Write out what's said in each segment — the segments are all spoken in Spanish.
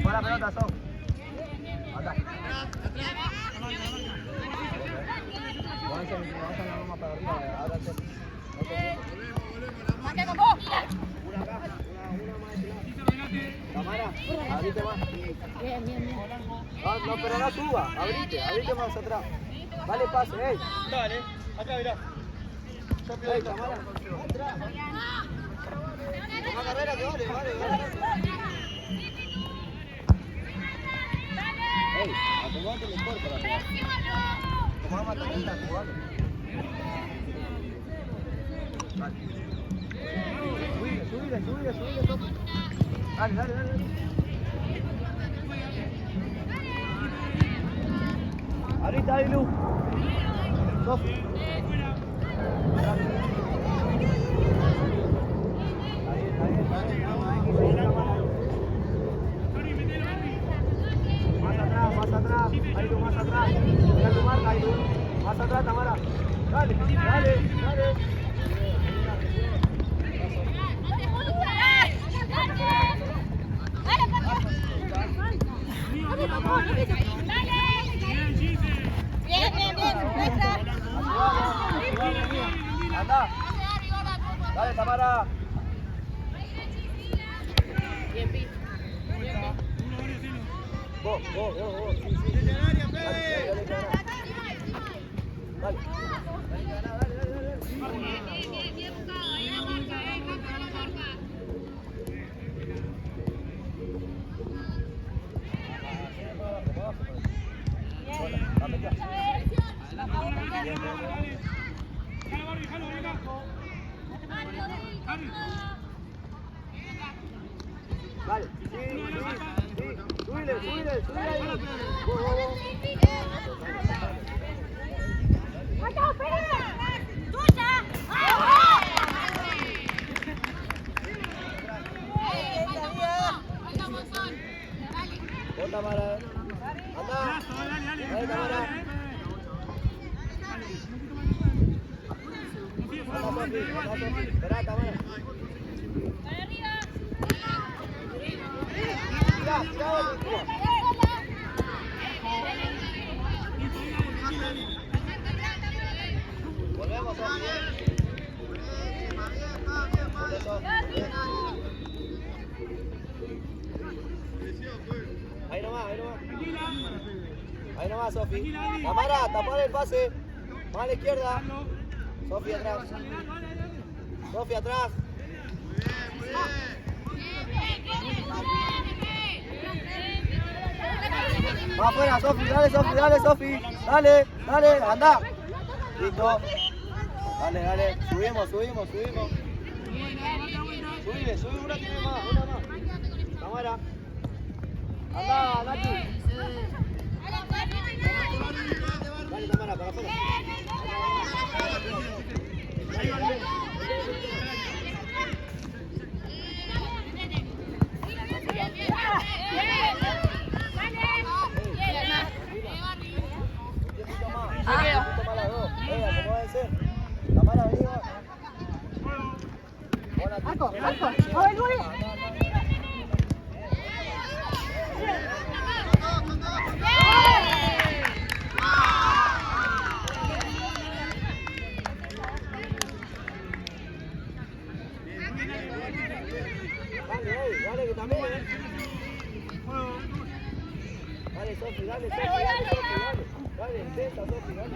Tapá la pelota, Sof. Anda. Avanza la goma para arriba, ahora te... ¡Marca con vos! Una acá, una más de Tamara, abrite más. Bien. No, pero no suba, abrite más atrás. Dale pase, Dale, acá mirá. Tamara. Atrás. Toma carrera que vale. Acomodate mejor para pegar. Tomá más tarjeta jugando. Vale. Subile, Sofi. Dale. Ahorita, Lu. Sofi. Más atrás, Ailu, más atrás. Mira tu marca, Ailu. Más atrás, Tamara. Dale. Bien. Anda. Dale, Tamara. Bien, Pi. Vos. Sí. Dale. Bien buscado, ahí la marca, cambia la marca. Dale, sí. Subile ahí. Vos. ¡Acá, espera! Vos, Tamara. Anda. Dale, Tamara. Anda, Sofi. Esperá, Tamara. Tira. Volvemos, Sofi. Ahí nomás, Sofi. Tamara, tapar el pase. Más a la izquierda. Sofi atrás. Va afuera, Sofi. Dale, Sofi. Dale. Anda. Listo. Dale. Subimos. Subile una tiene más, una más. Tamara. Anda, Nati. Dale, Tamara, para afuera. Acomódense. Tamara, vení. Alco. A ver, Luis. Dale, que también. Dale, Sofi, dale. Dale, intenta, Sofi, dale.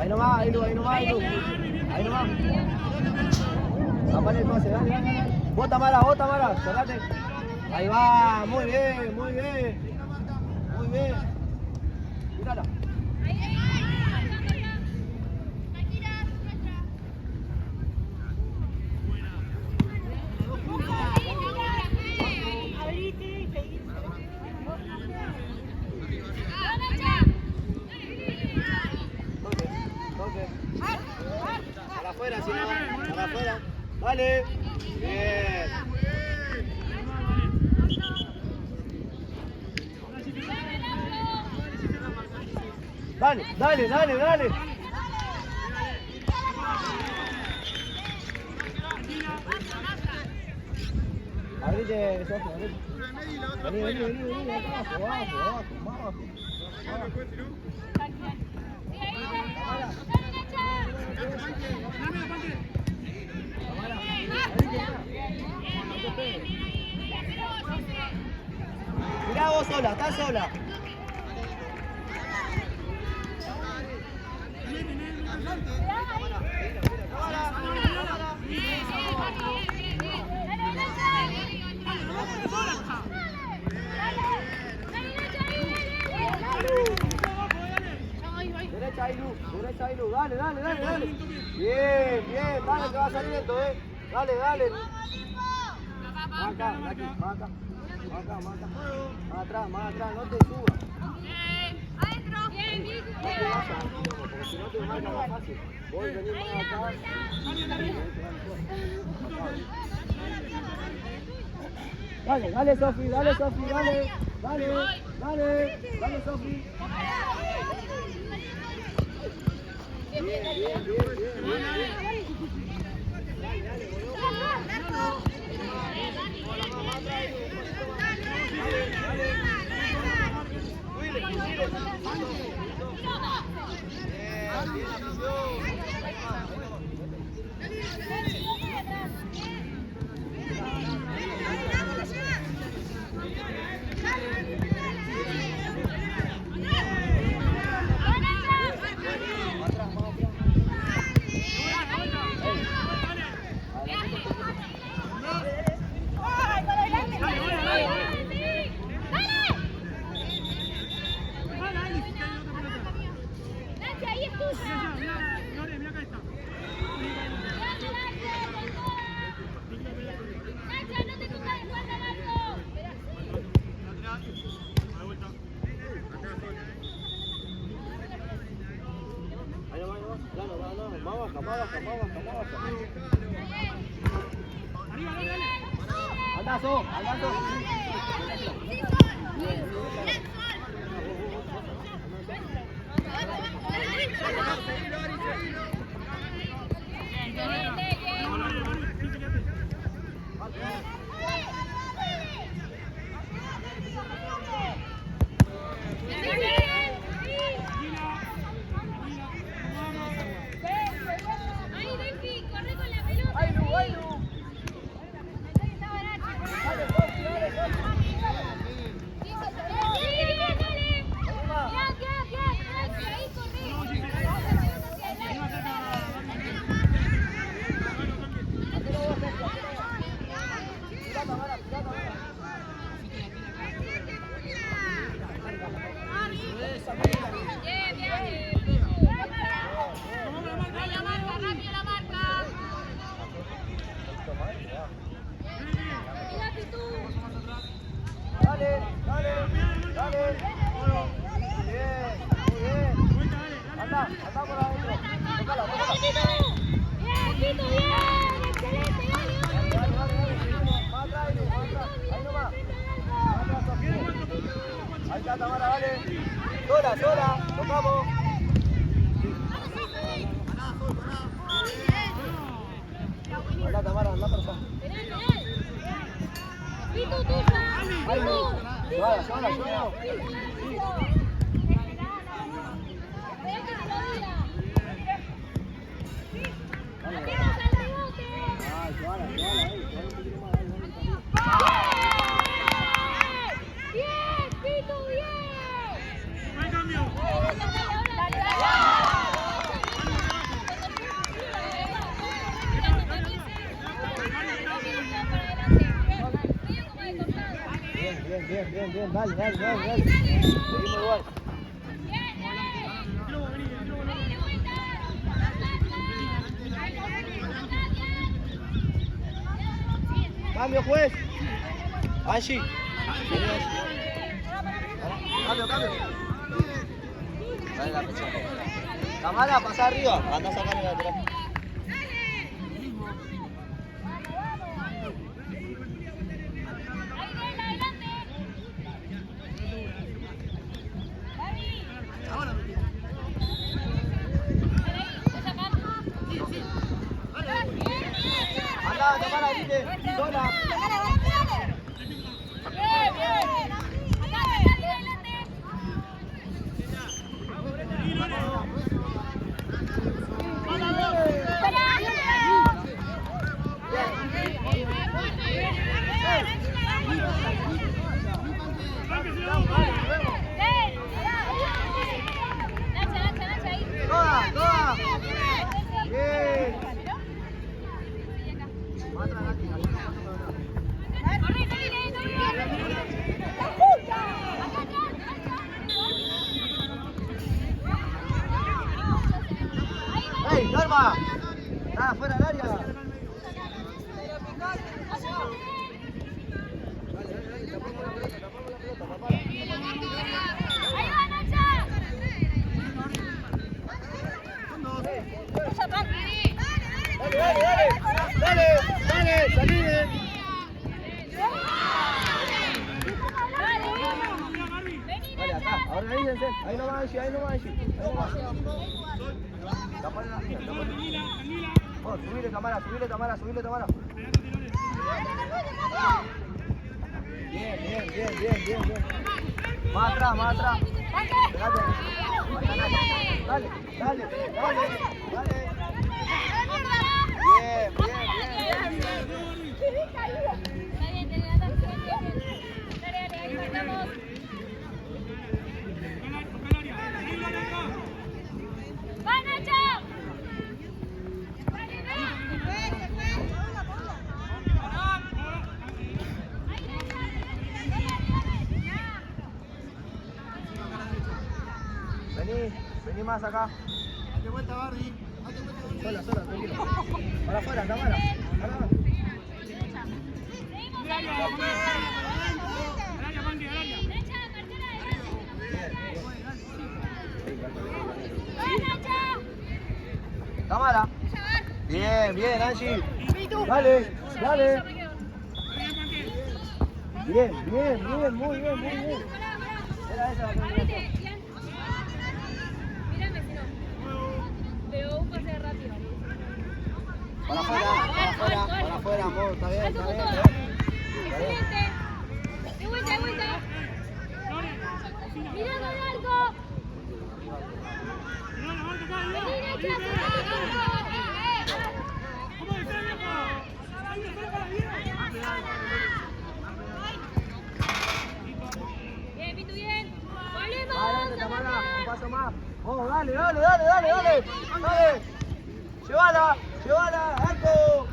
Ahí nomás, ahí nomás. Ahí nomás. Zapale el pase, dale, dale, dale. Bota Mara, cerrate. Ahí va, muy bien. Muy bien. Mírala. Para afuera, si no, para afuera. Vale. Bien. Dale. Abrite, Sofía, abrite. Vení, abajo. Mirá vos sola, estás sola. Derecha ahí, Lu. Dale. Bien, dale que va saliendo, Dale. Marca, aquí. Más atrás, no te subas. Adentro. Bien. No te vayas, porque si no te marca más fácil. Vos venís más acá. Dale, Sofi, dale, Sofi. Bien. Más baja. Andazo. Ahí está Tamara, dale. Sola, tocamos. Hola Tamara, anda por allá. Pitu, tuya. Sola. bien, dale, dale, dale, dale. Seguimos igual. Cambio, juez. Angie. Cambio, cambio. Dale la presión. Tamara, pasa arriba. Anda a sacar el lateral. Anda, Tamara, viste. Sola. Toda, toda. Bien. ¡Ey, Norma! ¡Está fuera del área! Dale, dale, dale, dale, dale, salí. Dale, acá, organícense. Ahí no va Angie, ahí no va Angie. Ahí no va. Tapale la línea, tapale. Vamos, subile Tamara, subile Tamara, subile Tamara. Bien, bien, bien, bien, bien, bien. Más atrás, más atrás. Pegate. Dale, dale, dale, dale. Bien, bien, bien, Vení más acá. Date vuelta, Barbie. Sola, sola, tranquilo. Para afuera, Tamara. Para. Tamara. Bien, bien, Angie. Dale, dale. Bien, bien, bien, muy bien, muy bien. Era esa la combinación. Para afuera, amor, está bien, está bien. Excelente. De vuelta, de vuelta. Mirando el arco. Bien, Pitu, bien. Volvemos. Adelante, Tamara, un paso más. Vamos, dale, dale, dale, dale, dale. Dale. Llévala, llévala, arco.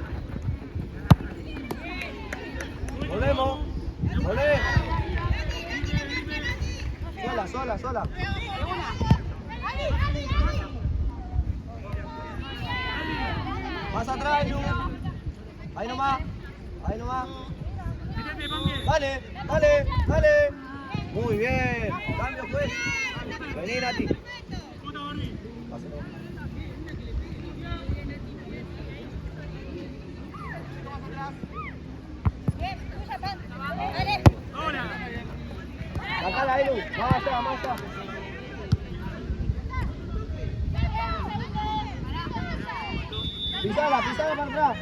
Volvemos. Volvé. Sola, sola, sola. Más atrás, Ayu. Ahí nomás. Ahí nomás. Dale, dale, dale. Muy bien. Cambio, pues. Vení, Nati. Pásalo. Sacala, Ayu. Más allá, más allá. Pisala, pisala para atrás.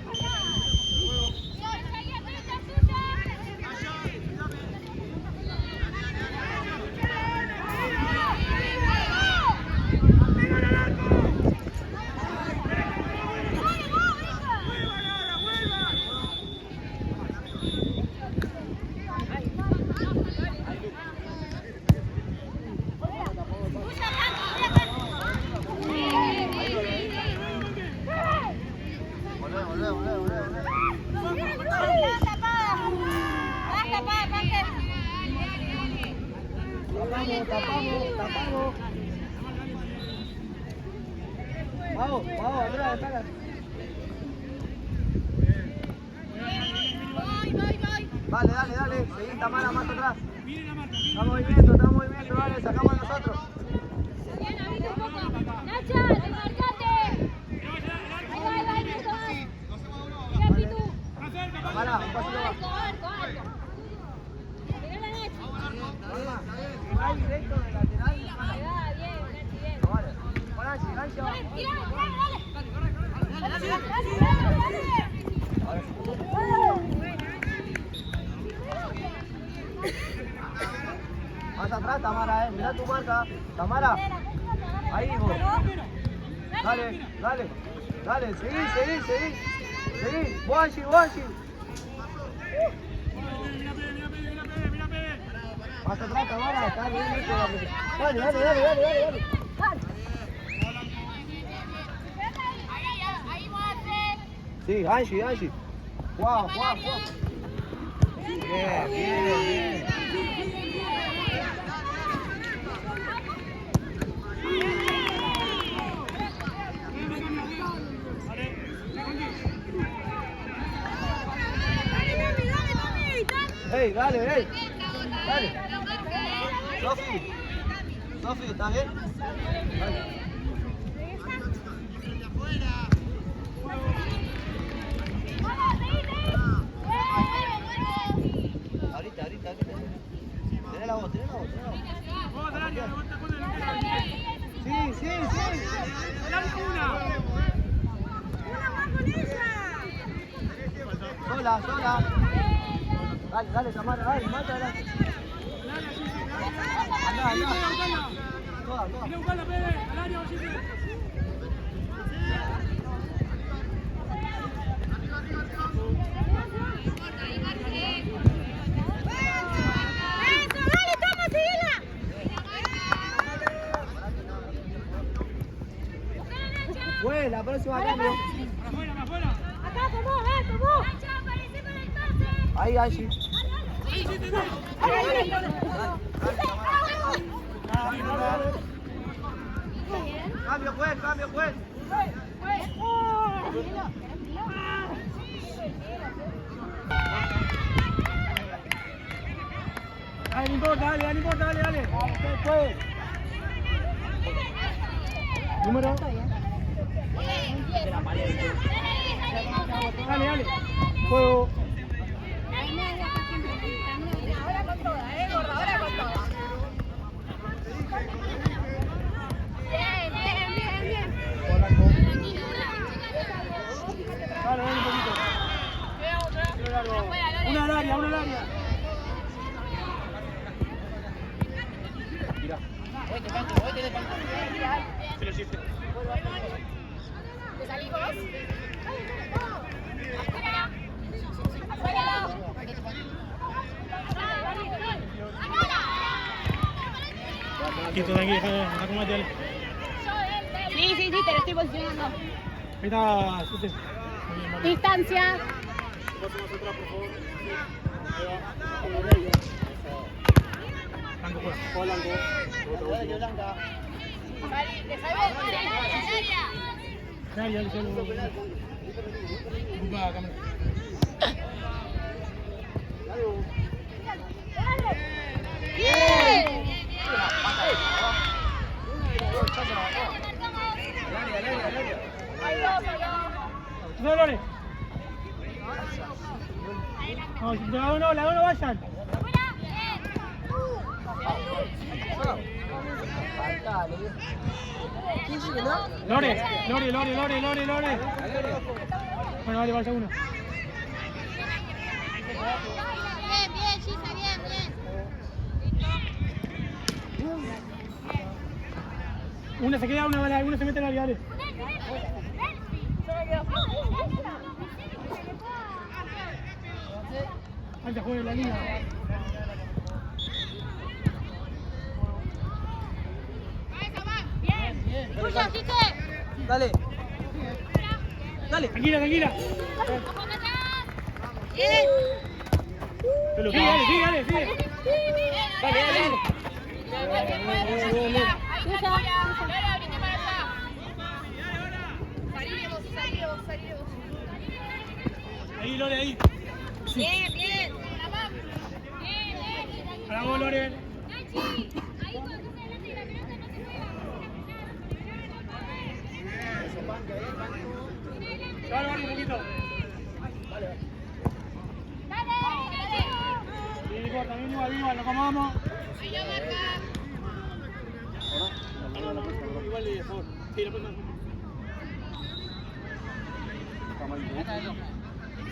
Volvé, volvé, volvé. Vamos, vamos, atrás, atrás. Dale, dale, dale. Seguí Tamara más atrás. Está movimiento, dale, sacamos a nosotros. Nacha, desmarcate. Ahí va, Nico. Mira, Pitu. Tamara, un pasito más. Arco. Mirá la Nacha. Va directo de lateral. Ahí va, bien, Nachi, bien. Vale. Gancho, gancho. Dale. Ahora sí. Más atrás, Tamara, mirá tu marca. Tamara. Ahí vos. Dale, dale. Dale, seguí. Seguí. Guachi. Más atrás, Tamara. Está bien, dale. Ahí, Mate. Sí, Angie. Guau. Bien. Hey, dale. Sofi, ¿estás bien? Dale. Ahorita. Tené la voz. Sí. Sola. Dale, Tamara, dale, mata adelante. Andá. Toda. Bueno, la próxima cambio. Acá, tomó. Ahí, Angie. Cambio, juez. No importa, dale. Juez. Número. Dale. Juego. Ahora con toda, gorda, ahora con toda. Bien. Dale, un poquito. Una al área. Mira. Se lo chifre. ¿Te salís vos? Quito de aquí, acomódate. Sí, te lo estoy posicionando. Ahí está, usted. Distancia. Blanco fuera. Dale, Ocupa cámara. No, Lore. No, la dos no vayan. Lore. Bueno, vale, vaya uno. Bien, Gisa, bien. Una se queda, una se mete en la dale. Antes juegue la línea. Tuya, Quique. Dale. Tranquila. Bien. Sigue. Dale. hija tuya. Lore, abrite para allá. Salí de vos. Ahí, Lore, ahí. Bien. Bien. Para vos, Lore. Ahí cuando tú se adelante y la pelota no se mueve. Vale, un poquito. Dale. Bien, igual, nos acomodamos. Ahí la marca. Igual de favor. Sí, la próxima.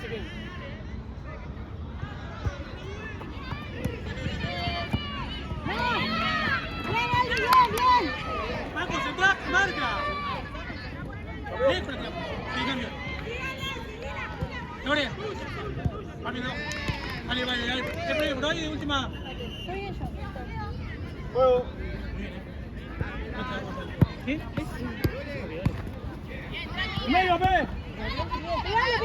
Se queden. Bien. Marco, central, marca. Bien, con el tiempo. Sí, cambio. Lore. Rápido. Vale. Te prego por ahí de última. Juego. ¿Sí? ¡Medio, Pepe! Pegale.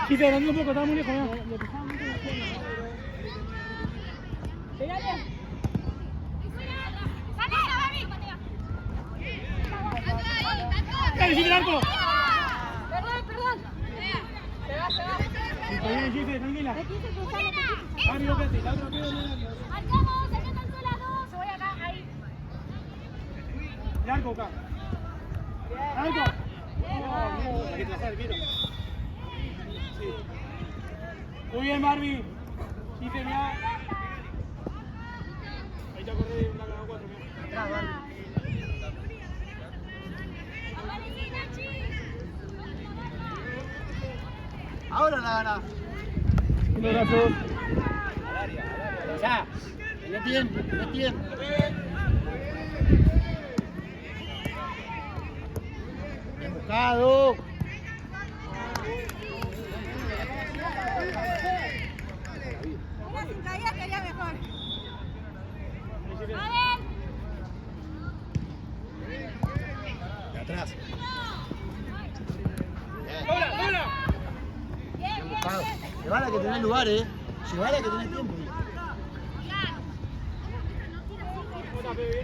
Sí, te grande un poco, estaba muy lejos, ¿no? Pegale. ¡Dale, sigue el arco! Perdón. Se va. Está bien, Gise, tranquila. Mami, lo que hace, la otra queda en el área. Marcamos, acá están solas dos. Yo voy acá, ahí. El arco acá. ¡Arco! Hay que trazar, quiero. Sí. Muy bien, Marvin. Gise, mirá. Ahí está corriendo una cada cuatro, mirá. Atrás, Barbie. Ahora la gana. Un abrazo. Ya. Tiene tiempo. Bien buscado. Una sin caída estaría mejor. De atrás. ¡Hola! Bien buscado. Llevala que tenés lugar, Llevala que tenés tiempo. Hola, bebé.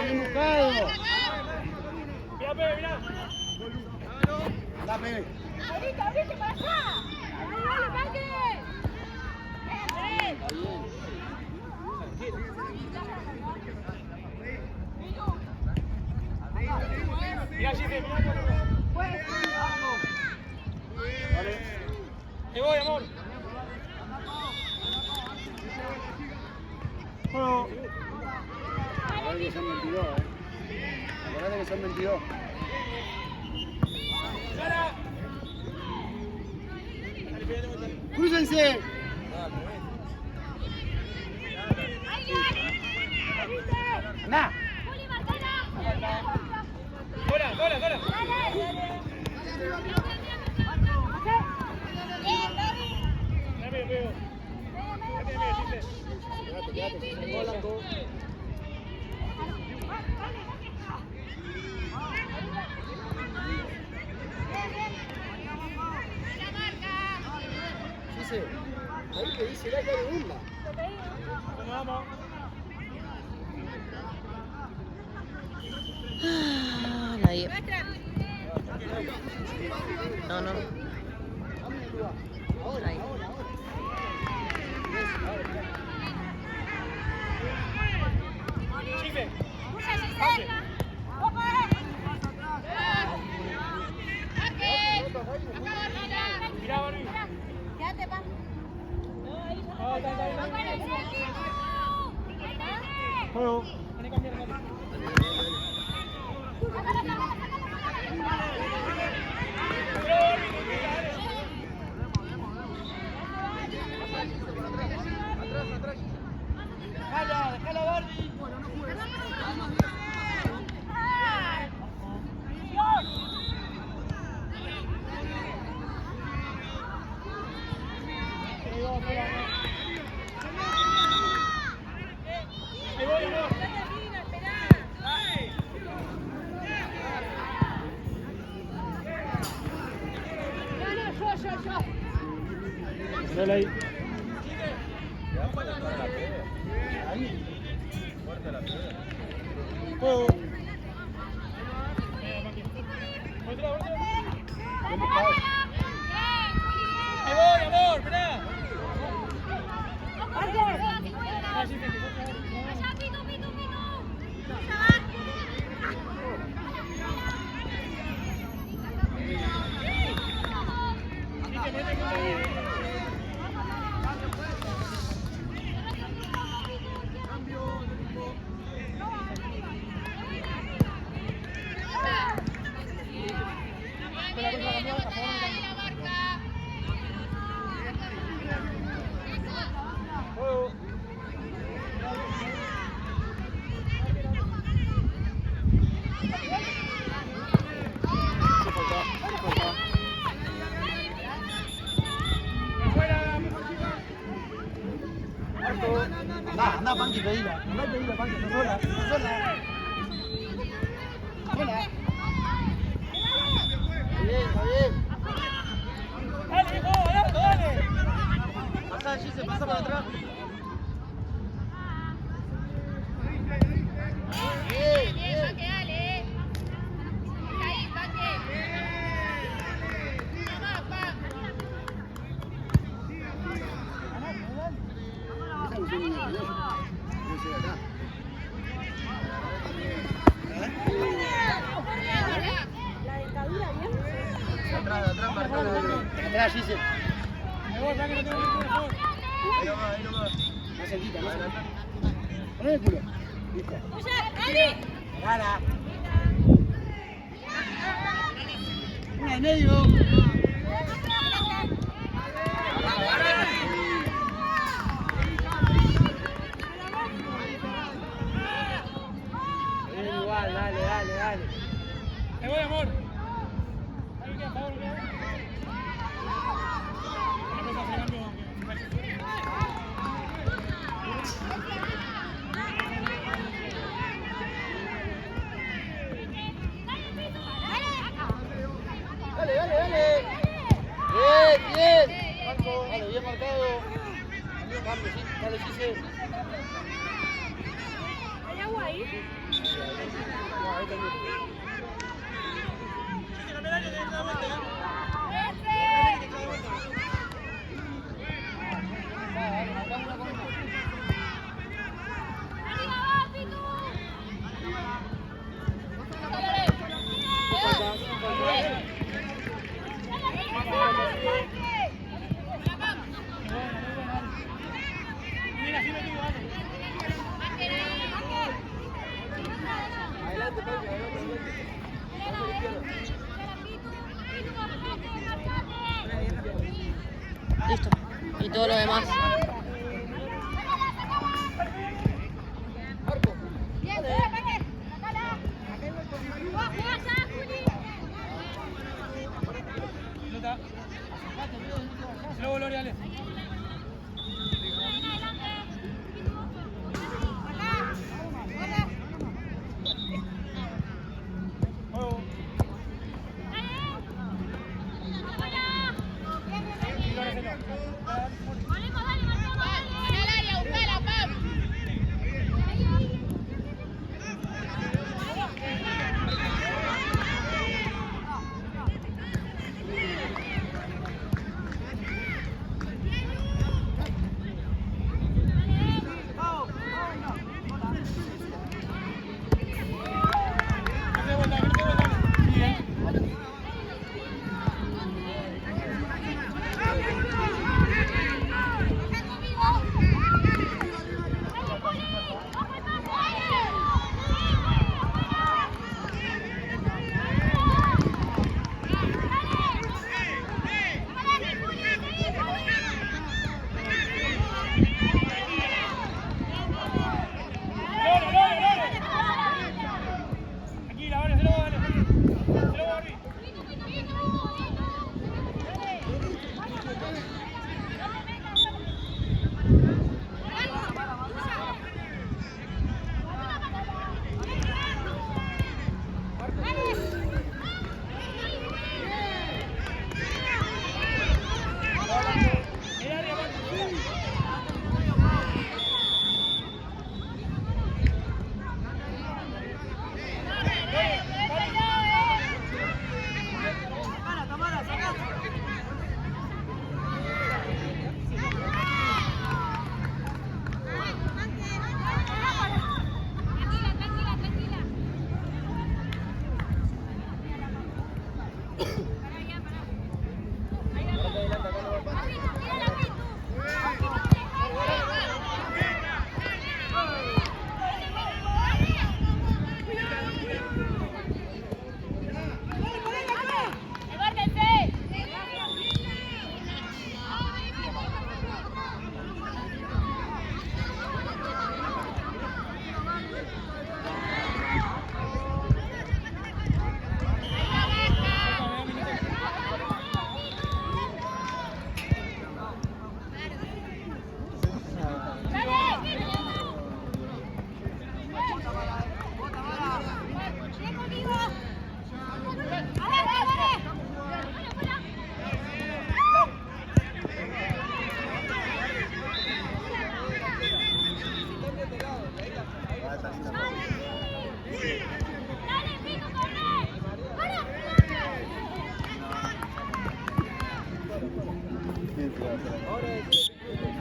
Bien buscado. Mira, Pepe, mirá. La Pepe. Abrite para allá. Dale, Parque. Mirá, Gise, mirá. Vale. Te voy, amor. Juego. Acordate que son 22, Acordate que son 22. ¡Sara! ¡Crúcense! ¡Anda! ¡Hola! Dame, veo. Dice, ahí te dice la que de burla. Vamos. Nadie. No. Ahí. Gise. Mirá, Barbie. Quédate, pa. Juego. Vení a cambiar, Déjala, Barbie. Dale ahí. Juego. Ahí voy, amor, mirá. Anda, Panqui, pedila. Anda y pedila, Panqui, está sola. Está sola. Sola. Está bien, está bien. Dale, hijo, dale. Pasa, Gise, pasa para atrás. Bien, Paque, dale. Ahí, Paque. Más, pa. Atrás, marcala. Atrás, Gise. Ahí voy, para que no tengo ningún mejor. Ahí nomás. Más cerquita, más cerquita. Poné el culo. Listo. Gana. Una en medio. Igual, dale. Ahí voy, amor. Ahí queda, por favor, queda. Vamos a hacer cambio. Dale. Bien. Dale, bien marcado. Cambio, sí. Dale, Gise. ¿Hay agua ahí? No, ahí también. Chiste, la medalla de la vuelta, ¿eh? Mira, sí me digo, vale. Adelante, Panqui, adelante. Listo. Y todo lo demás. Bien, Paque. Juega ya, Juli. Pelota. Luego, Gloria, dale. Juego.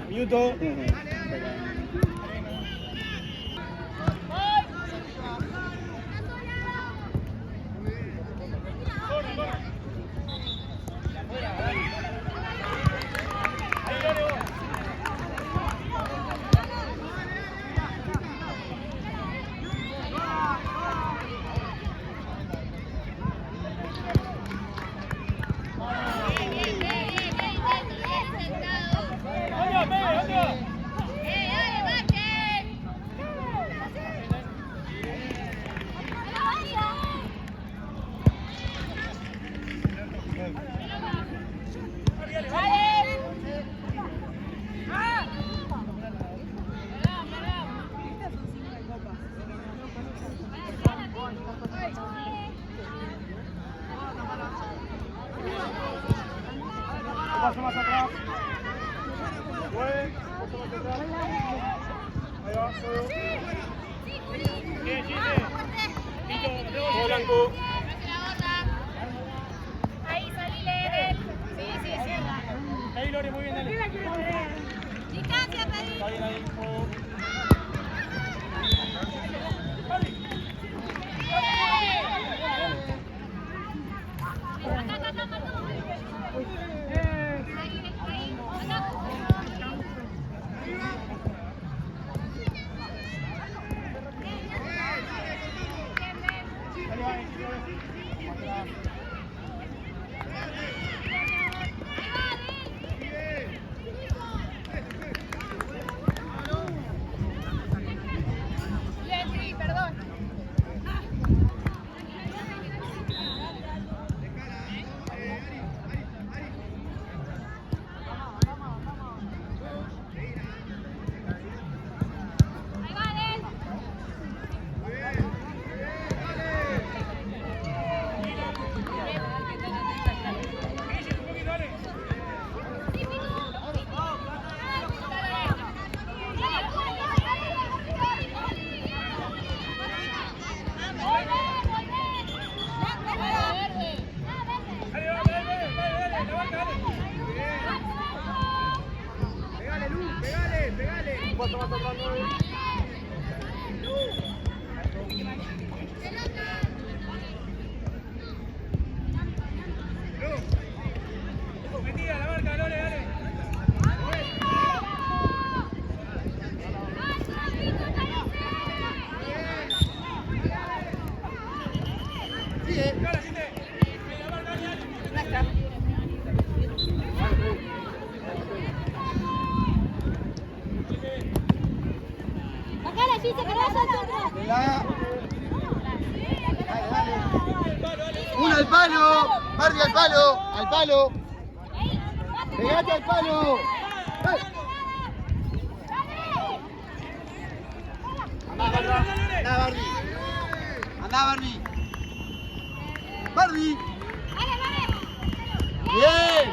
Minuto. Paso más atrás. Buen, paso más atrás. Ahí va, solo. Bien, Chile. Todo blanco. Ahí, salile. Sí, sí, sí. Ahí, Lore, muy bien, dale. Distancia, pedí. Está bien ahí. Oh. Uno al palo, Mardi al palo, al palo. Pegate al palo. Andá, Bardi. Andá, Bardi. Bardi. Bien.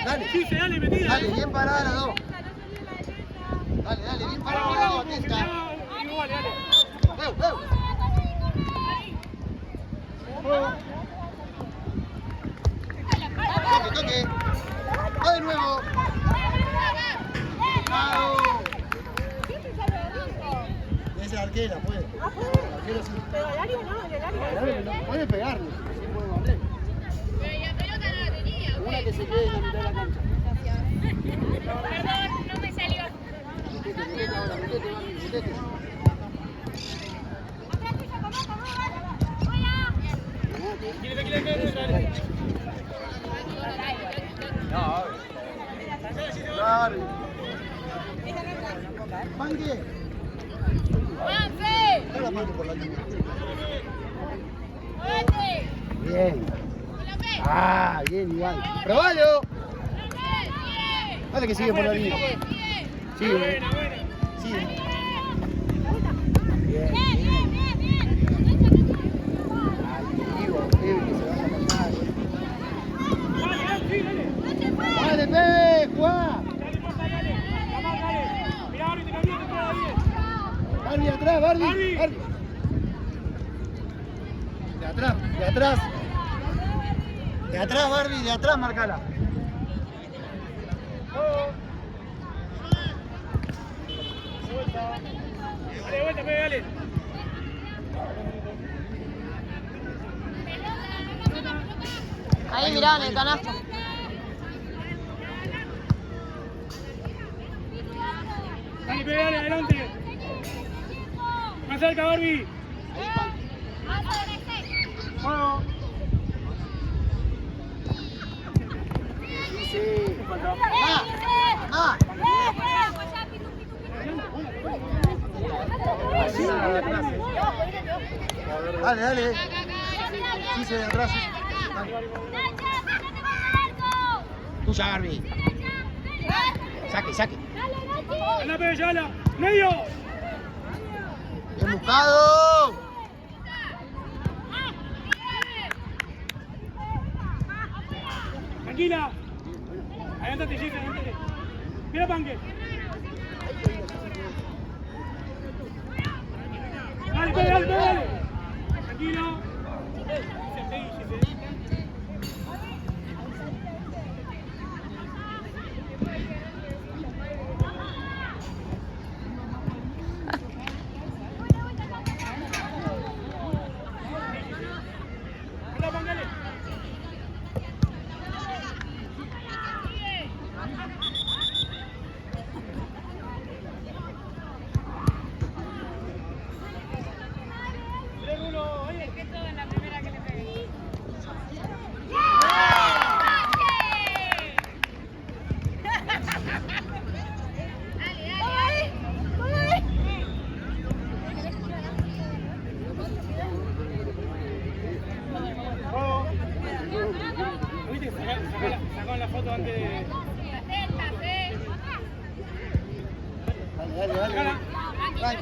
Dale. Sí, dale, metida. Dale, bien parada las dos. Dale, bien parada las dos, atenta. Igual, dale. Toque. Va de nuevo. Bravo. Esa arquera puede. El arquero sí. Pero el área no, el área No puede pegarle, sí puede barrer. Una que se quede en la mitad de la cancha. Perdón, no me salió. Metete ahora, metete. Dale. Bien. Ah, bien, igual. ¡Probalo! Dale que sigue por la línea. Sigue. Buena, buena. Sigue. Bien, bien. Ay, digo, que se vaya a pasar. Dale, Pe, jugá. Dale, Marta, dale. La marca, dale. Mirá, Barbie, te cambié, te queda bien. Barbie, atrás, Barbie. Barbie. Barbie. De atrás, de atrás. De atrás, Barbie, de atrás, marcala. Dale, vuelta, Pe, dale. Ahí mirá, en el canasto. Dale, Pe, dale, adelante. Más cerca, Barbie. Juego. Sí. Dale, dale. Sí, se de atrás. Tuya, Barbie. Saque, saque. Anda, Pe, llévala. Medio. Bien buscado. Tranquila. Adelántate, Jesse, adelántate. Mira, Panque. Dale, Pe, dale, Pe, dale. Tranquilo. Seguí, Jesse. Anda, Panque. ¿Viste? Sacaban la foto antes de... Dale, dale, dale. Sacala. Dale.